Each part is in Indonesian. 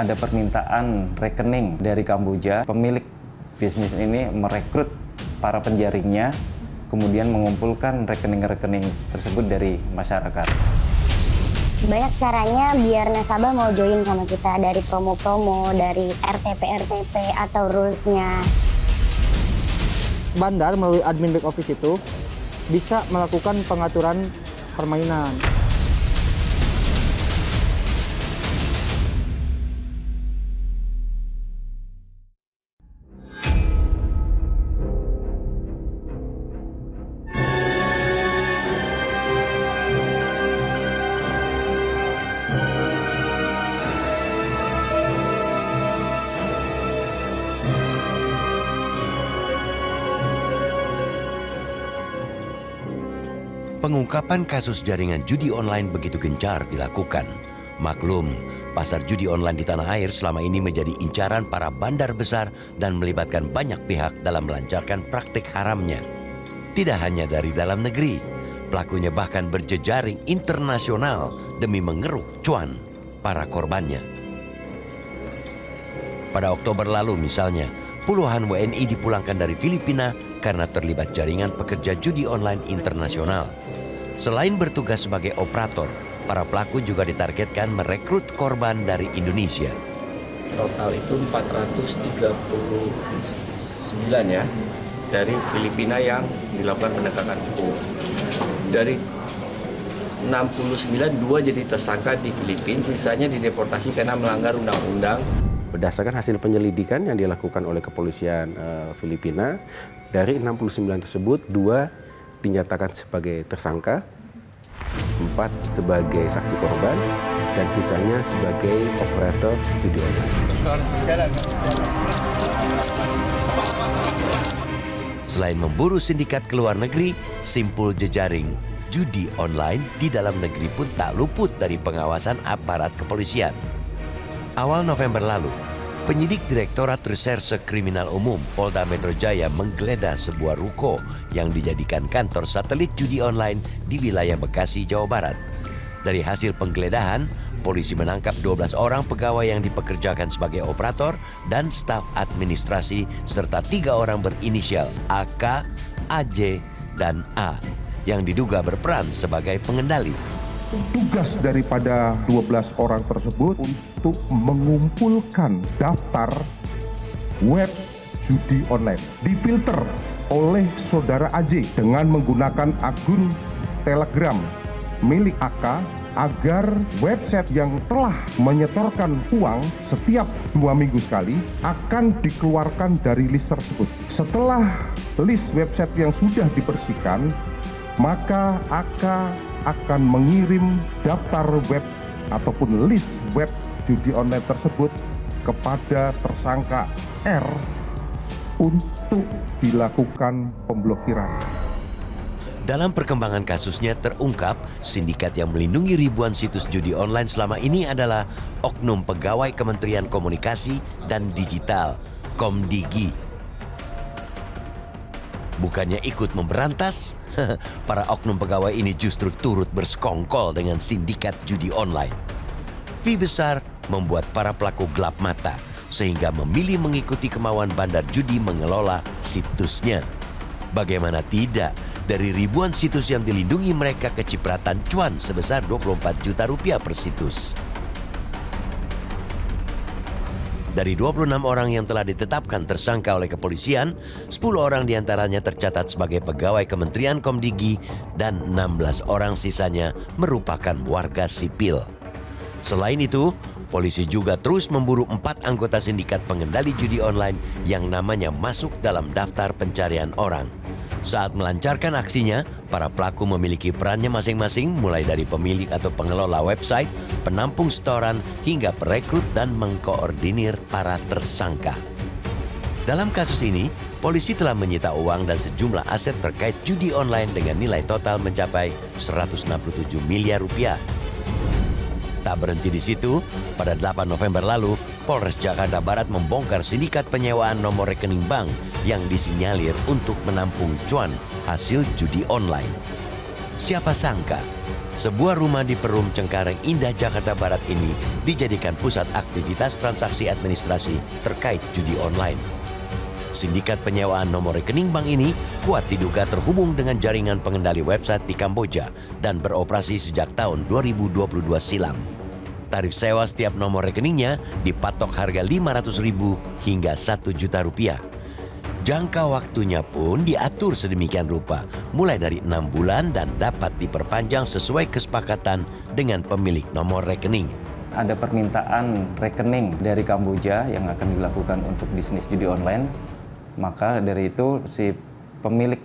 ada permintaan rekening dari Kamboja. Pemilik bisnis ini merekrut para penjaringnya, kemudian mengumpulkan rekening-rekening tersebut dari masyarakat. Banyak caranya biar nasabah mau join sama kita, dari promo-promo, dari RTP atau rules-nya. Bandar melalui admin back office itu bisa melakukan pengaturan permainan. Pengungkapan kasus jaringan judi online begitu gencar dilakukan. Maklum, pasar judi online di tanah air selama ini menjadi incaran para bandar besar dan melibatkan banyak pihak dalam melancarkan praktik haramnya. Tidak hanya dari dalam negeri, pelakunya bahkan berjejaring internasional demi mengeruk cuan para korbannya. Pada Oktober lalu misalnya, puluhan WNI dipulangkan dari Filipina karena terlibat jaringan pekerja judi online internasional. Selain bertugas sebagai operator, para pelaku juga ditargetkan merekrut korban dari Indonesia. Total itu 439 ya, dari Filipina yang dilakukan penegakan hukum. Dari 69, 2 jadi tersangka di Filipina, sisanya dideportasi karena melanggar undang-undang. Berdasarkan hasil penyelidikan yang dilakukan oleh kepolisian Filipina, dari 69 tersebut, 2 dinyatakan sebagai tersangka, 4 sebagai saksi korban, dan sisanya sebagai operator judi online. Selain memburu sindikat ke luar negeri, simpul jejaring judi online di dalam negeri pun tak luput dari pengawasan aparat kepolisian. Awal November lalu, penyidik Direktorat Reserse Kriminal Umum Polda Metro Jaya menggeledah sebuah ruko yang dijadikan kantor satelit judi online di wilayah Bekasi, Jawa Barat. Dari hasil penggeledahan, polisi menangkap 12 orang pegawai yang dipekerjakan sebagai operator dan staf administrasi serta 3 orang berinisial AK, AJ, dan A yang diduga berperan sebagai pengendali. Tugas daripada 12 orang tersebut untuk mengumpulkan daftar web judi online. Difilter oleh saudara AJ dengan menggunakan akun Telegram milik AK agar website yang telah menyetorkan uang setiap 2 minggu sekali akan dikeluarkan dari list tersebut. Setelah list website yang sudah dibersihkan, maka AK akan mengirim daftar web ataupun list web judi online tersebut kepada tersangka R untuk dilakukan pemblokiran. Dalam perkembangan kasusnya terungkap, sindikat yang melindungi ribuan situs judi online selama ini adalah oknum pegawai Kementerian Komunikasi dan Digital, Komdigi. Bukannya ikut memberantas, para oknum pegawai ini justru turut bersekongkol dengan sindikat judi online. Fee besar membuat para pelaku gelap mata, sehingga memilih mengikuti kemauan bandar judi mengelola situsnya. Bagaimana tidak, dari ribuan situs yang dilindungi mereka kecipratan cuan sebesar 24 juta rupiah per situs. Dari 26 orang yang telah ditetapkan tersangka oleh kepolisian, 10 orang diantaranya tercatat sebagai pegawai Kementerian Komdigi dan 16 orang sisanya merupakan warga sipil. Selain itu, polisi juga terus memburu 4 anggota sindikat pengendali judi online yang namanya masuk dalam daftar pencarian orang. Saat melancarkan aksinya, para pelaku memiliki perannya masing-masing mulai dari pemilik atau pengelola website, penampung setoran, hingga perekrut dan mengkoordinir para tersangka. Dalam kasus ini, polisi telah menyita uang dan sejumlah aset terkait judi online dengan nilai total mencapai 167 miliar rupiah. Tak berhenti di situ, pada 8 November lalu, Polres Jakarta Barat membongkar sindikat penyewaan nomor rekening bank yang disinyalir untuk menampung cuan hasil judi online. Siapa sangka, sebuah rumah di Perum Cengkareng Indah, Jakarta Barat ini dijadikan pusat aktivitas transaksi administrasi terkait judi online. Sindikat penyewaan nomor rekening bank ini kuat diduga terhubung dengan jaringan pengendali website di Kamboja dan beroperasi sejak tahun 2022 silam. Tarif sewa setiap nomor rekeningnya dipatok harga Rp500.000 hingga Rp1 juta. Jangka waktunya pun diatur sedemikian rupa, mulai dari 6 bulan dan dapat diperpanjang sesuai kesepakatan dengan pemilik nomor rekening. Ada permintaan rekening dari Kamboja yang akan dilakukan untuk bisnis judi online. Maka dari itu si pemilik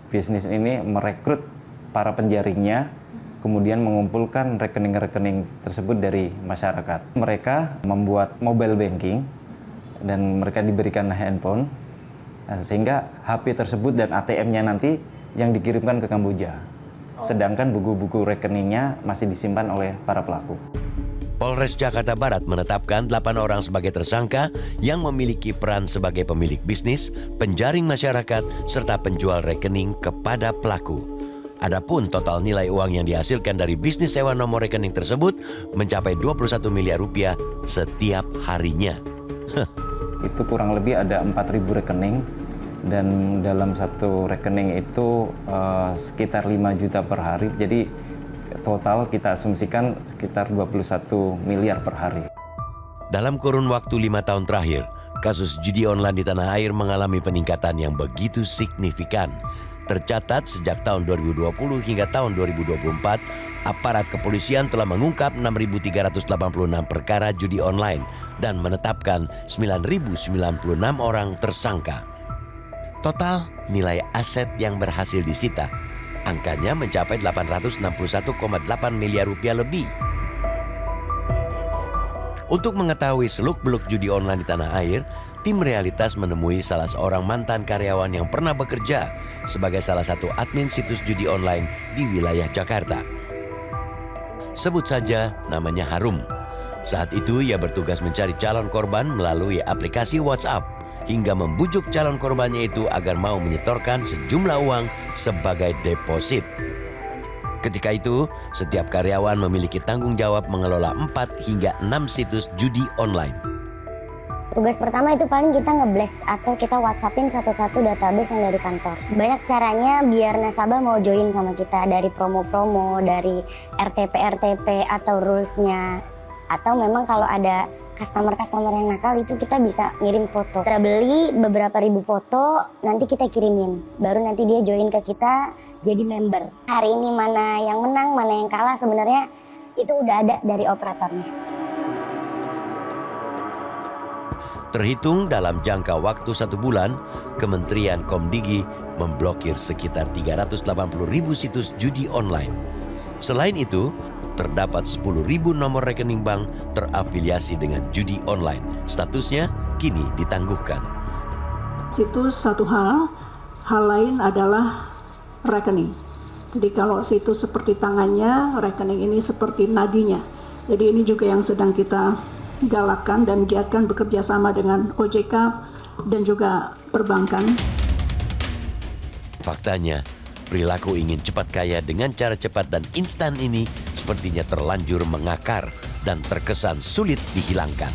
bisnis ini merekrut para penjaringnya, kemudian mengumpulkan rekening-rekening tersebut dari masyarakat. Mereka membuat mobile banking dan mereka diberikan handphone, sehingga HP tersebut dan ATM-nya nanti yang dikirimkan ke Kamboja. Sedangkan buku-buku rekeningnya masih disimpan oleh para pelaku. Polres Jakarta Barat menetapkan 8 orang sebagai tersangka yang memiliki peran sebagai pemilik bisnis, penjaring masyarakat, serta penjual rekening kepada pelaku. Adapun total nilai uang yang dihasilkan dari bisnis sewa nomor rekening tersebut mencapai Rp21 miliar setiap harinya. Itu kurang lebih ada 4.000 rekening dan dalam satu rekening itu sekitar 5 juta per hari. Jadi total kita asumsikan sekitar 21 miliar per hari. Dalam kurun waktu 5 tahun terakhir, kasus judi online di tanah air mengalami peningkatan yang begitu signifikan. Tercatat sejak tahun 2020 hingga tahun 2024, aparat kepolisian telah mengungkap 6.386 perkara judi online dan menetapkan 9.096 orang tersangka. Total nilai aset yang berhasil disita angkanya mencapai Rp861,8 miliar lebih. Untuk mengetahui seluk-beluk judi online di tanah air, tim Realitas menemui salah seorang mantan karyawan yang pernah bekerja sebagai salah satu admin situs judi online di wilayah Jakarta. Sebut saja namanya Harum. Saat itu ia bertugas mencari calon korban melalui aplikasi WhatsApp, hingga membujuk calon korbannya itu agar mau menyetorkan sejumlah uang sebagai deposit. Ketika itu, setiap karyawan memiliki tanggung jawab mengelola 4 hingga 6 situs judi online. Tugas pertama itu paling kita nge-blast atau kita WhatsAppin satu-satu database yang dari kantor. Banyak caranya biar nasabah mau join sama kita, dari promo-promo, dari RTP atau rules-nya. Atau memang kalau ada customer yang nakal itu kita bisa ngirim foto. Kita beli beberapa ribu foto, nanti kita kirimin. Baru nanti dia join ke kita jadi member. Hari ini mana yang menang, mana yang kalah sebenarnya itu udah ada dari operatornya. Terhitung dalam jangka waktu 1 bulan, Kementerian Komdigi memblokir sekitar 380.000 situs judi online. Selain itu, terdapat 10.000 nomor rekening bank terafiliasi dengan judi online. Statusnya kini ditangguhkan. Situs satu hal lain adalah rekening. Jadi kalau situs seperti tangannya, rekening ini seperti nadinya. Jadi ini juga yang sedang kita galakkan dan giatkan bekerja sama dengan OJK dan juga perbankan. Faktanya, perilaku ingin cepat kaya dengan cara cepat dan instan ini sepertinya terlanjur mengakar dan terkesan sulit dihilangkan.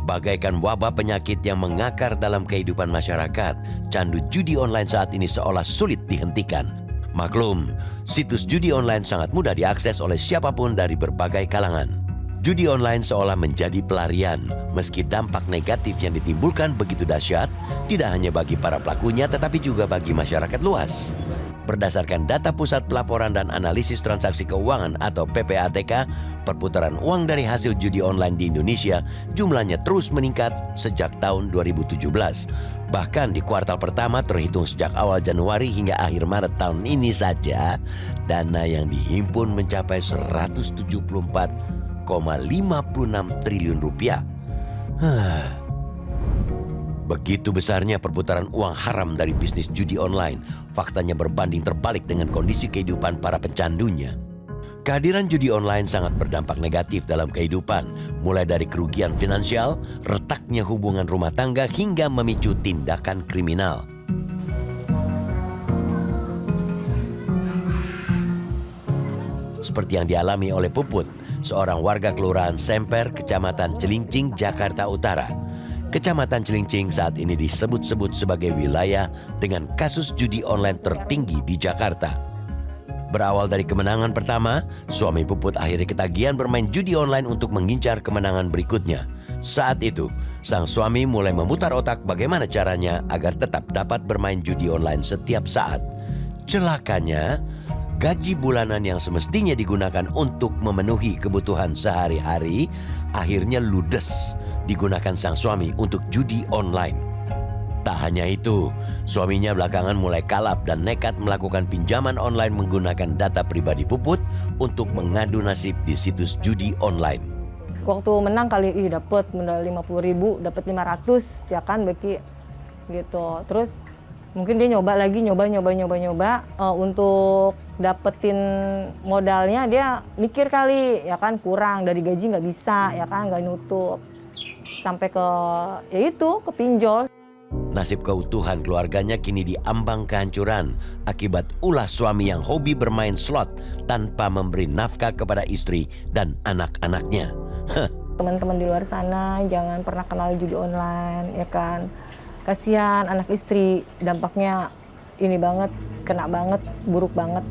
Bagaikan wabah penyakit yang mengakar dalam kehidupan masyarakat, candu judi online saat ini seolah sulit dihentikan. Maklum, situs judi online sangat mudah diakses oleh siapapun dari berbagai kalangan. Judi online seolah menjadi pelarian, meski dampak negatif yang ditimbulkan begitu dahsyat, tidak hanya bagi para pelakunya tetapi juga bagi masyarakat luas. Berdasarkan data Pusat Pelaporan dan Analisis Transaksi Keuangan atau PPATK, perputaran uang dari hasil judi online di Indonesia jumlahnya terus meningkat sejak tahun 2017. Bahkan di kuartal pertama terhitung sejak awal Januari hingga akhir Maret tahun ini saja, dana yang dihimpun mencapai 174,56 triliun rupiah. Begitu besarnya perputaran uang haram dari bisnis judi online, faktanya berbanding terbalik dengan kondisi kehidupan para pencandunya. Kehadiran judi online sangat berdampak negatif dalam kehidupan, mulai dari kerugian finansial, retaknya hubungan rumah tangga, hingga memicu tindakan kriminal. Seperti yang dialami oleh Puput, seorang warga Kelurahan Semper, Kecamatan Cilincing, Jakarta Utara. Kecamatan Cilincing saat ini disebut-sebut sebagai wilayah dengan kasus judi online tertinggi di Jakarta. Berawal dari kemenangan pertama, suami Puput akhirnya ketagihan bermain judi online untuk mengincar kemenangan berikutnya. Saat itu, sang suami mulai memutar otak bagaimana caranya agar tetap dapat bermain judi online setiap saat. Celakanya, gaji bulanan yang semestinya digunakan untuk memenuhi kebutuhan sehari-hari akhirnya ludes digunakan sang suami untuk judi online. Tak hanya itu, suaminya belakangan mulai kalap dan nekat melakukan pinjaman online menggunakan data pribadi Puput untuk mengadu nasib di situs judi online. Waktu menang kali dapat modal 50.000, dapat 500 ya kan Beki gitu. Terus mungkin dia nyoba lagi nyoba untuk dapetin modalnya dia mikir kali ya kan kurang dari gaji nggak bisa ya kan nggak nutup sampai ke ya itu ke pinjol. Nasib keutuhan keluarganya kini diambang kehancuran akibat ulah suami yang hobi bermain slot tanpa memberi nafkah kepada istri dan anak-anaknya. Teman-teman di luar sana jangan pernah kenal judi online ya kan. Kasihan anak istri, dampaknya ini banget, kena banget, buruk banget.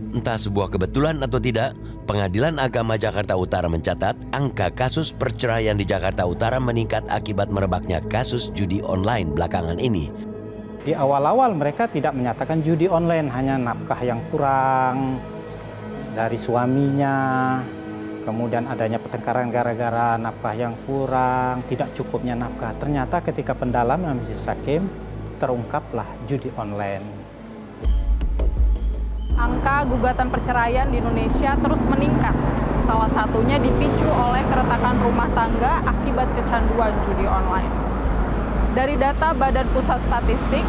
Entah sebuah kebetulan atau tidak, Pengadilan Agama Jakarta Utara mencatat angka kasus perceraian di Jakarta Utara meningkat akibat merebaknya kasus judi online belakangan ini. Di awal-awal mereka tidak menyatakan judi online, hanya nafkah yang kurang dari suaminya, kemudian adanya pertengkaran gara-gara nafkah yang kurang, tidak cukupnya nafkah. Ternyata ketika pendalaman Majelis Hakim terungkaplah judi online. Angka gugatan perceraian di Indonesia terus meningkat. Salah satunya dipicu oleh keretakan rumah tangga akibat kecanduan judi online. Dari data Badan Pusat Statistik,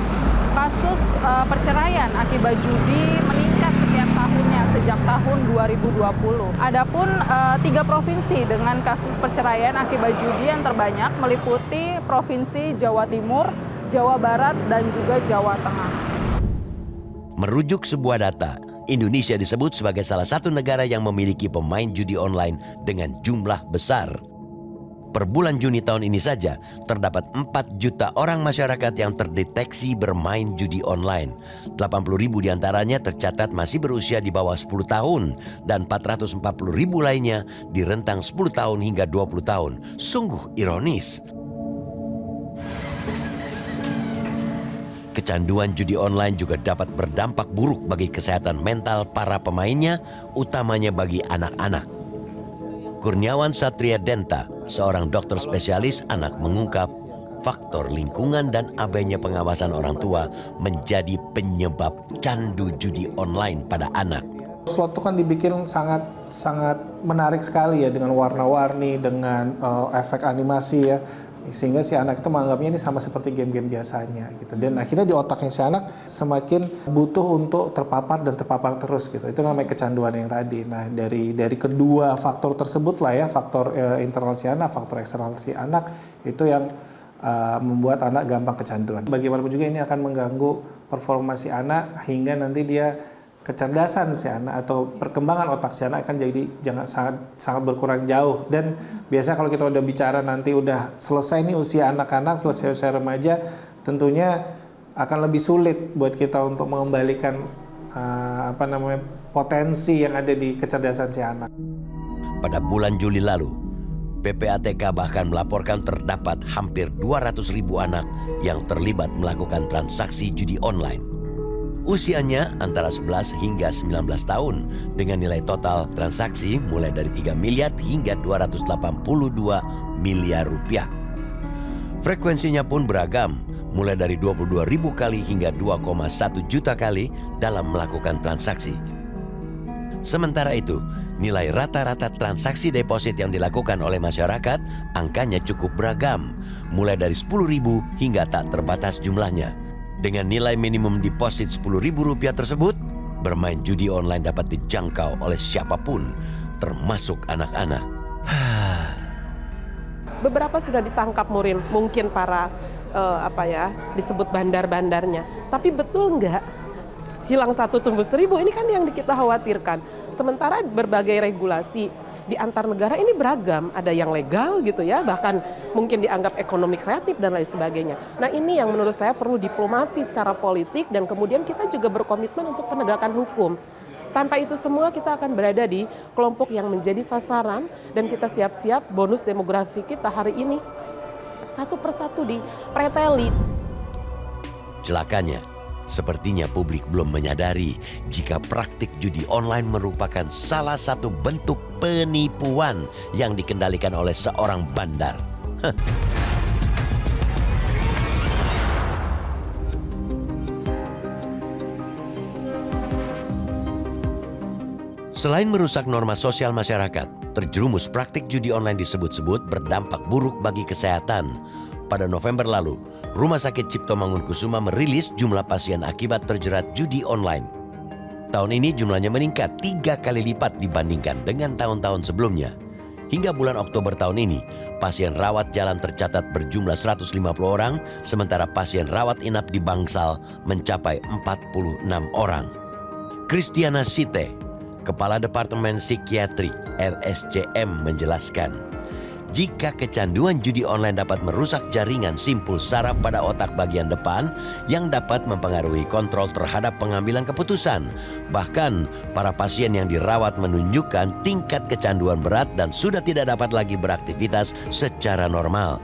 kasus perceraian akibat judi meningkat setiap tahunnya sejak tahun 2020. Adapun 3 provinsi dengan kasus perceraian akibat judi yang terbanyak meliputi Provinsi Jawa Timur, Jawa Barat, dan juga Jawa Tengah. Merujuk sebuah data, Indonesia disebut sebagai salah satu negara yang memiliki pemain judi online dengan jumlah besar. Per bulan Juni tahun ini saja, terdapat 4 juta orang masyarakat yang terdeteksi bermain judi online. 80.000 diantaranya tercatat masih berusia di bawah 10 tahun dan 440.000 lainnya di rentang 10 tahun hingga 20 tahun. Sungguh ironis. Kecanduan judi online juga dapat berdampak buruk bagi kesehatan mental para pemainnya, utamanya bagi anak-anak. Kurniawan Satria Denta, seorang dokter spesialis anak, mengungkap faktor lingkungan dan abainya pengawasan orang tua menjadi penyebab candu judi online pada anak. Slot itu kan dibikin sangat menarik sekali ya, dengan warna-warni, dengan efek animasi ya, sehingga si anak itu menganggapnya ini sama seperti game-game biasanya gitu. Dan akhirnya di otaknya si anak semakin butuh untuk terpapar dan terpapar terus gitu. Itu namanya kecanduan yang tadi. Nah, dari kedua faktor tersebut lah ya, faktor internal si anak, faktor eksternal si anak, itu yang membuat anak gampang kecanduan. Bagaimanapun juga ini akan mengganggu performa si anak hingga nanti dia kecerdasan si anak atau perkembangan otak si anak akan jadi sangat berkurang jauh. Dan biasa kalau kita udah bicara nanti udah selesai nih usia anak-anak, selesai usia remaja, tentunya akan lebih sulit buat kita untuk mengembalikan potensi yang ada di kecerdasan si anak. Pada bulan Juli lalu, PPATK bahkan melaporkan terdapat hampir 200.000 anak yang terlibat melakukan transaksi judi online. Usianya antara 11 hingga 19 tahun dengan nilai total transaksi mulai dari 3 miliar hingga 282 miliar rupiah. Frekuensinya pun beragam, mulai dari 22.000 kali hingga 2,1 juta kali dalam melakukan transaksi. Sementara itu, nilai rata-rata transaksi deposit yang dilakukan oleh masyarakat angkanya cukup beragam, mulai dari 10.000 hingga tak terbatas jumlahnya. Dengan nilai minimum deposit Rp10.000 tersebut, Bermain judi online dapat dijangkau oleh siapapun, termasuk anak-anak. Beberapa sudah ditangkap mungkin para disebut bandar-bandarnya. Tapi betul nggak hilang 1 tumbuh 1000, ini kan yang kita khawatirkan. Sementara berbagai regulasi di antar negara ini beragam, ada yang legal gitu ya, bahkan mungkin dianggap ekonomi kreatif dan lain sebagainya. Nah ini yang menurut saya perlu diplomasi secara politik dan kemudian kita juga berkomitmen untuk penegakan hukum. Tanpa itu semua kita akan berada di kelompok yang menjadi sasaran dan kita siap-siap bonus demografi kita hari ini satu persatu dipreteli. Celakanya, sepertinya publik belum menyadari jika praktik judi online merupakan salah satu bentuk penipuan yang dikendalikan oleh seorang bandar. Selain merusak norma sosial masyarakat, terjerumus praktik judi online disebut-sebut berdampak buruk bagi kesehatan. Pada November lalu, Rumah Sakit Cipto Mangunkusumo merilis jumlah pasien akibat terjerat judi online. Tahun ini jumlahnya meningkat 3 kali lipat dibandingkan dengan tahun-tahun sebelumnya. Hingga bulan Oktober tahun ini, pasien rawat jalan tercatat berjumlah 150 orang, sementara pasien rawat inap di Bangsal mencapai 46 orang. Kristiana Site, Kepala Departemen Psikiatri RSCM menjelaskan, jika kecanduan judi online dapat merusak jaringan simpul saraf pada otak bagian depan yang dapat mempengaruhi kontrol terhadap pengambilan keputusan. Bahkan, para pasien yang dirawat menunjukkan tingkat kecanduan berat dan sudah tidak dapat lagi beraktivitas secara normal.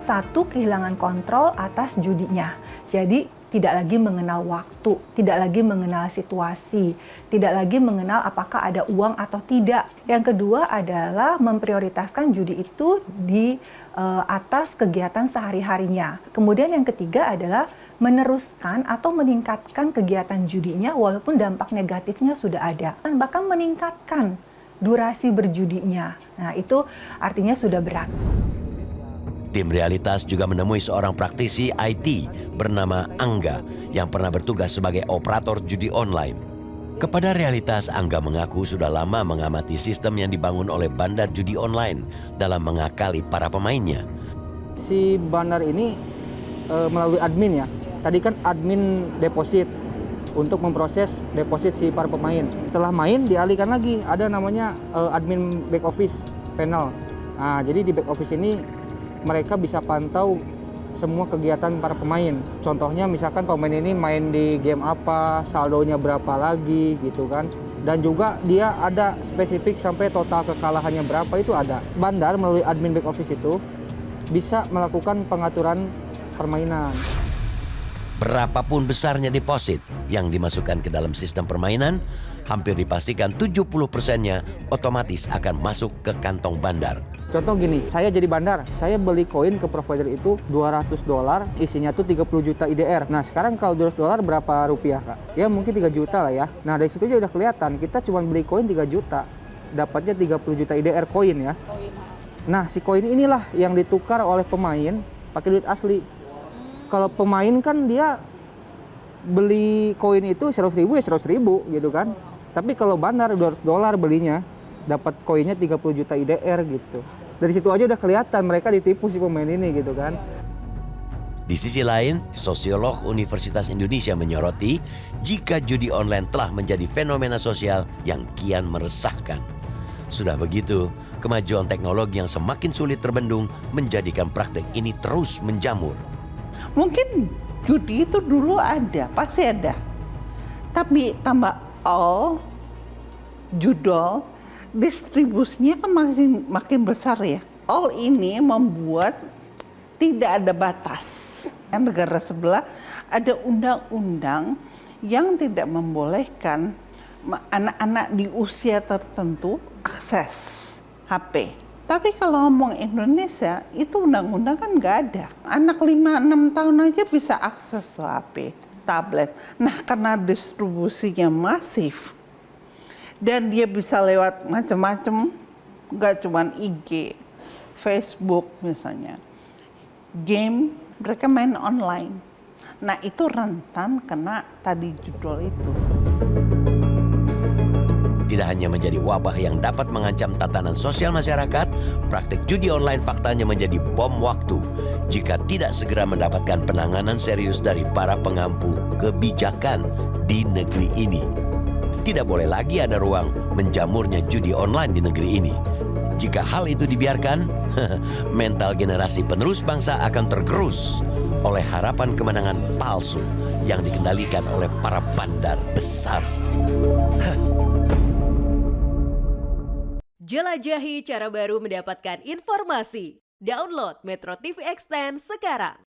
1, kehilangan kontrol atas judinya. Jadi, tidak lagi mengenal waktu, tidak lagi mengenal situasi, tidak lagi mengenal apakah ada uang atau tidak. Yang kedua adalah memprioritaskan judi itu di atas kegiatan sehari-harinya. Kemudian yang ketiga adalah meneruskan atau meningkatkan kegiatan judinya walaupun dampak negatifnya sudah ada. Dan bahkan meningkatkan durasi berjudinya. Nah, itu artinya sudah berat. Tim Realitas juga menemui seorang praktisi IT bernama Angga yang pernah bertugas sebagai operator judi online. Kepada Realitas, Angga mengaku sudah lama mengamati sistem yang dibangun oleh bandar judi online dalam mengakali para pemainnya. Si bandar ini melalui admin ya. Tadi kan admin deposit untuk memproses deposit si para pemain. Setelah main dialihkan lagi, ada namanya admin back office panel. Nah, jadi di back office ini mereka bisa pantau semua kegiatan para pemain. Contohnya misalkan pemain ini main di game apa, saldonya berapa lagi gitu kan. Dan juga dia ada spesifik sampai total kekalahannya berapa itu ada. Bandar melalui admin back office itu bisa melakukan pengaturan permainan. Berapapun besarnya deposit yang dimasukkan ke dalam sistem permainan, hampir dipastikan 70%-nya otomatis akan masuk ke kantong bandar. Contoh gini, saya jadi bandar, saya beli koin ke provider itu $200, isinya tuh 30 juta IDR. Nah sekarang kalau $200 berapa rupiah Kak? Ya mungkin 3 juta lah ya. Nah dari situ aja udah kelihatan, kita cuma beli koin 3 juta, dapatnya 30 juta IDR koin ya. Nah si koin inilah yang ditukar oleh pemain pakai duit asli. Kalau pemain kan dia beli koin itu 100.000 ya 100.000 gitu kan. Tapi kalau bandar $200 belinya, dapat koinnya 30 juta IDR gitu. Dari situ aja udah kelihatan mereka ditipu si pemain ini gitu kan. Di sisi lain, sosiolog Universitas Indonesia menyoroti jika judi online telah menjadi fenomena sosial yang kian meresahkan. Sudah begitu, kemajuan teknologi yang semakin sulit terbendung menjadikan praktek ini terus menjamur. Mungkin judi itu dulu ada, pasti ada. Tapi tambah judol, distribusinya kan makin besar ya. All ini membuat tidak ada batas. Negara sebelah ada undang-undang yang tidak membolehkan anak-anak di usia tertentu akses HP. Tapi kalau ngomong Indonesia, itu undang-undang kan nggak ada. Anak 5-6 tahun aja bisa akses tuh HP, tablet. Nah karena distribusinya masif, dan dia bisa lewat macam-macam, nggak cuma IG, Facebook misalnya. Game, mereka main online. Nah itu rentan kena tadi judul itu. Tidak hanya menjadi wabah yang dapat mengancam tatanan sosial masyarakat, praktik judi online faktanya menjadi bom waktu jika tidak segera mendapatkan penanganan serius dari para pengampu kebijakan di negeri ini. Tidak boleh lagi ada ruang menjamurnya judi online di negeri ini. Jika hal itu dibiarkan, mental generasi penerus bangsa akan tergerus oleh harapan kemenangan palsu yang dikendalikan oleh para bandar besar. Jelajahi cara baru mendapatkan informasi. Download Metro TV Extend sekarang.